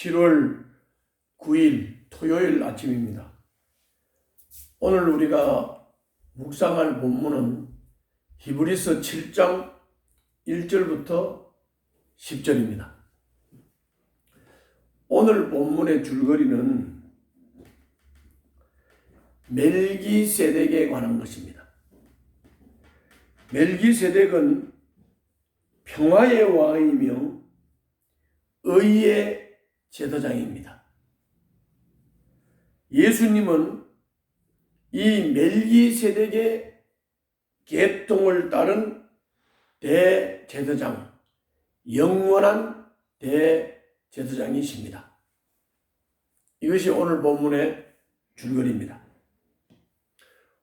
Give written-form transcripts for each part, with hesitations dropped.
7월 9일 토요일 아침입니다. 오늘 우리가 묵상할 본문은 히브리서 7장 1절부터 10절입니다. 오늘 본문의 줄거리는 멜기세덱에 관한 것입니다. 멜기세덱은 평화의 왕이며 의의 제사장입니다. 예수님은 이 멜기세덱의 계통을 따른 대제사장, 영원한 대제사장이십니다. 이것이 오늘 본문의 줄거리입니다.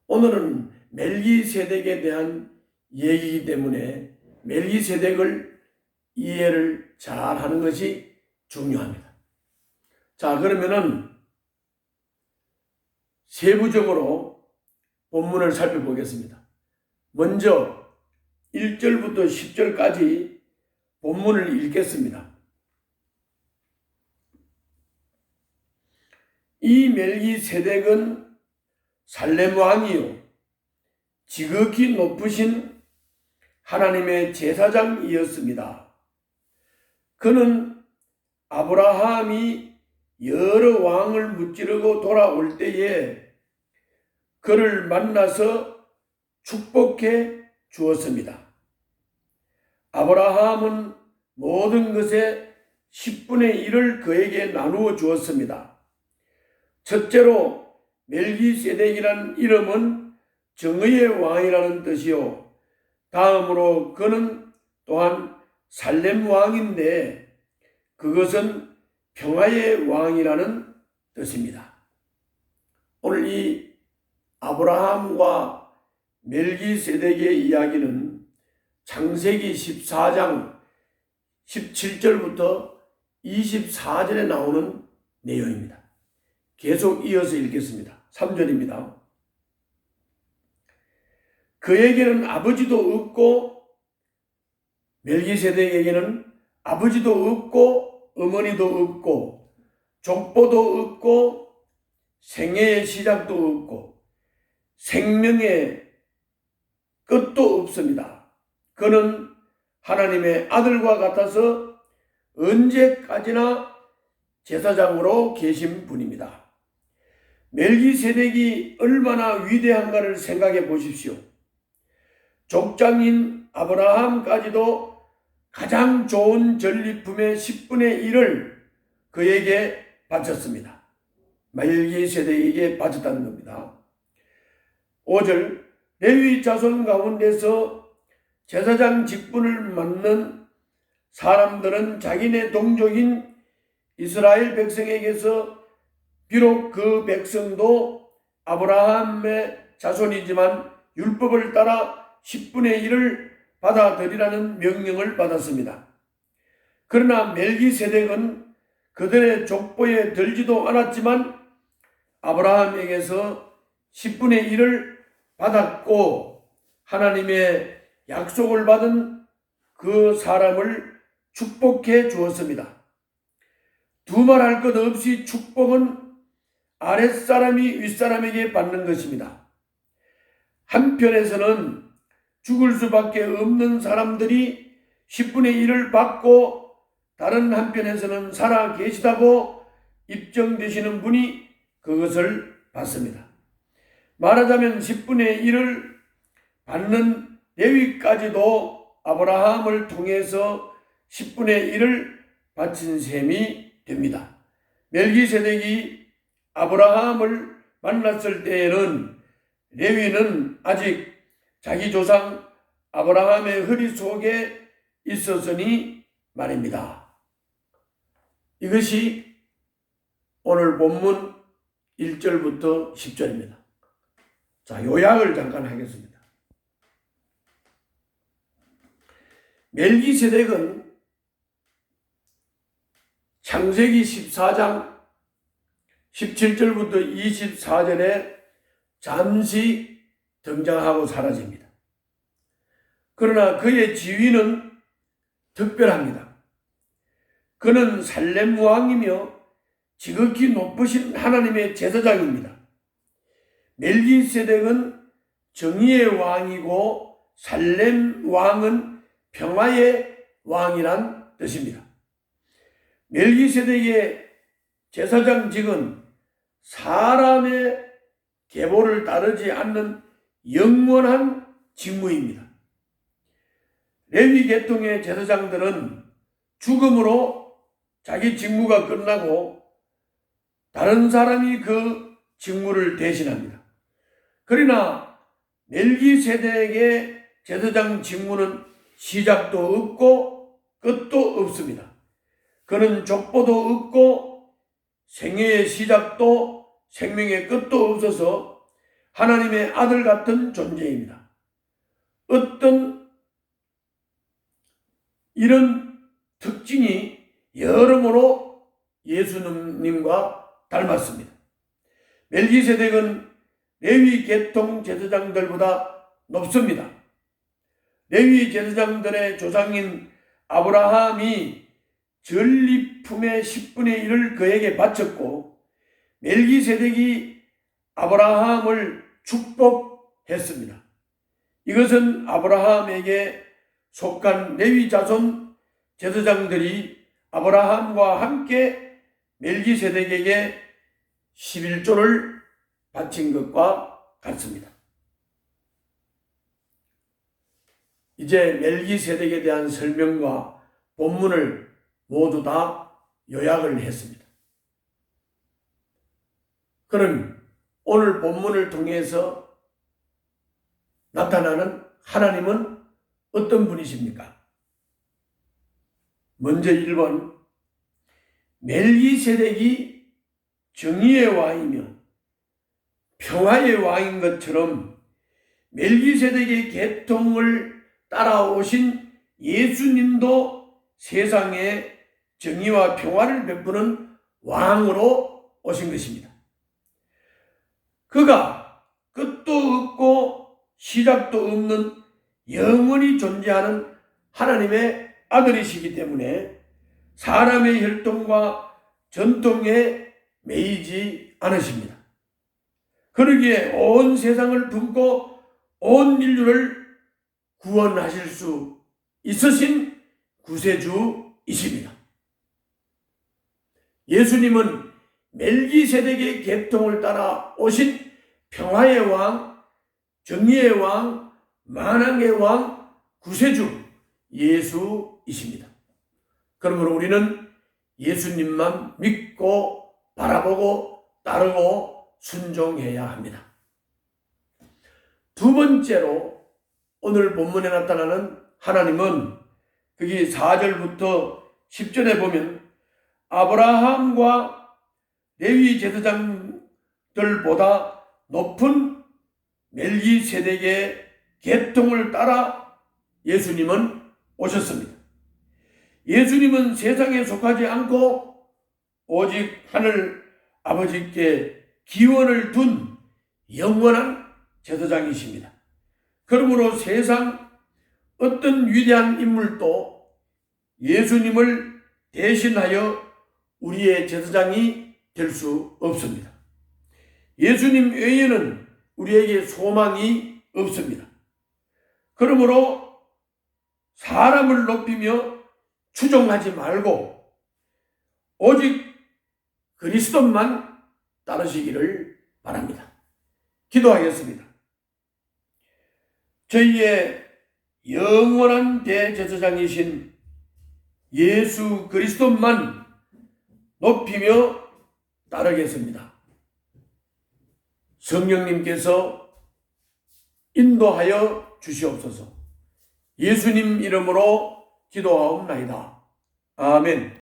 오늘은 멜기세덱에 대한 얘기이기 때문에 멜기세덱을 이해를 잘 하는 것이 중요합니다. 자, 그러면은 세부적으로 본문을 살펴보겠습니다. 먼저 1절부터 10절까지 본문을 읽겠습니다. 이 멜기세덱은 살렘 왕이요 지극히 높으신 하나님의 제사장이었습니다. 그는 아브라함이 여러 왕을 무찌르고 돌아올 때에 그를 만나서 축복해 주었습니다. 아브라함은 모든 것의 10분의 1을 그에게 나누어 주었습니다. 첫째로 멜기세덱이라는 이름은 정의의 왕이라는 뜻이요. 다음으로 그는 또한 살렘 왕인데 그것은 평화의 왕이라는 뜻입니다. 오늘 이 아브라함과 멜기세덱의 이야기는 창세기 14장 17절부터 24절에 나오는 내용입니다. 계속 이어서 읽겠습니다. 3절입니다. 그에게는 아버지도 없고 멜기세덱에게는 아버지도 없고 어머니도 없고 족보도 없고 생애의 시작도 없고 생명의 끝도 없습니다. 그는 하나님의 아들과 같아서 언제까지나 제사장으로 계신 분입니다. 멜기세덱이 얼마나 위대한가를 생각해 보십시오. 족장인 아브라함까지도 가장 좋은 전리품의 10분의 1을 그에게 바쳤습니다. 멜기세덱에게 바쳤다는 겁니다. 5절 레위 자손 가운데서 제사장 직분을 맡는 사람들은 자기네 동족인 이스라엘 백성에게서 비록 그 백성도 아브라함의 자손이지만 율법을 따라 10분의 1을 받아들이라는 명령을 받았습니다. 그러나 멜기세덱은 그들의 족보에 들지도 않았지만 아브라함에게서 10분의 1을 받았고 하나님의 약속을 받은 그 사람을 축복해 주었습니다. 두말할 것 없이 축복은 아랫사람이 윗사람에게 받는 것입니다. 한편에서는 죽을 수밖에 없는 사람들이 10분의 1을 받고 다른 한편에서는 살아 계시다고 입증되시는 분이 그것을 받습니다. 말하자면 10분의 1을 받는 레위까지도 아브라함을 통해서 10분의 1을 바친 셈이 됩니다. 멜기세덱이 아브라함을 만났을 때에는 레위는 아직 자기 조상 아브라함의 허리 속에 있었으니 말입니다. 이것이 오늘 본문 1절부터 10절입니다. 자, 요약을 잠깐 하겠습니다. 멜기세덱은 창세기 14장 17절부터 24절에 잠시 등장하고 사라집니다. 그러나 그의 지위는 특별합니다. 그는 살렘 왕이며 지극히 높으신 하나님의 제사장입니다. 멜기세덱은 정의의 왕이고 살렘 왕은 평화의 왕이란 뜻입니다. 멜기세덱의 제사장직은 사람의 계보를 따르지 않는 영원한 직무입니다. 레위 계통의 제사장들은 죽음으로 자기 직무가 끝나고 다른 사람이 그 직무를 대신합니다. 그러나 멜기세덱의 제사장 직무는 시작도 없고 끝도 없습니다. 그는 족보도 없고 생애의 시작도 생명의 끝도 없어서 하나님의 아들 같은 존재입니다. 어떤 이런 특징이 여러모로 예수님과 닮았습니다. 멜기세덱은 레위 계통 제사장들보다 높습니다. 레위 제사장들의 조상인 아브라함이 전리품의 10분의 1을 그에게 바쳤고 멜기세덱이 아브라함을 축복했습니다. 이것은 아브라함에게 속한 레위 자손 제사장들이 아브라함과 함께 멜기세덱에게 11조를 바친 것과 같습니다. 이제 멜기세덱에 대한 설명과 본문을 모두 다 요약을 했습니다. 그럼 오늘 본문을 통해서 나타나는 하나님은 어떤 분이십니까? 먼저 1번, 멜기세덱이 정의의 왕이며 평화의 왕인 것처럼 멜기세덱의 계통을 따라오신 예수님도 세상에 정의와 평화를 베푸는 왕으로 오신 것입니다. 그가 끝도 없고 시작도 없는 영원히 존재하는 하나님의 아들이시기 때문에 사람의 혈통과 전통에 매이지 않으십니다. 그러기에 온 세상을 품고 온 인류를 구원하실 수 있으신 구세주이십니다. 예수님은 멜기세덱의 계통을 따라 오신 평화의 왕, 정의의 왕, 만왕의 왕, 구세주 예수이십니다. 그러므로 우리는 예수님만 믿고 바라보고 따르고 순종해야 합니다. 두 번째로 오늘 본문에 나타나는 하나님은 거기 4절부터 10절에 보면 아브라함과 레위 제사장들보다 높은 멜기세덱의 계통을 따라 예수님은 오셨습니다. 예수님은 세상에 속하지 않고 오직 하늘 아버지께 기원을 둔 영원한 제사장이십니다. 그러므로 세상 어떤 위대한 인물도 예수님을 대신하여 우리의 제사장이 될 수 없습니다. 예수님 외에는 우리에게 소망이 없습니다. 그러므로 사람을 높이며 추종하지 말고 오직 그리스도만 따르시기를 바랍니다. 기도하겠습니다. 저희의 영원한 대제사장이신 예수 그리스도만 높이며 따르겠습니다. 성령님께서 인도하여 주시옵소서. 예수님 이름으로 기도하옵나이다. 아멘.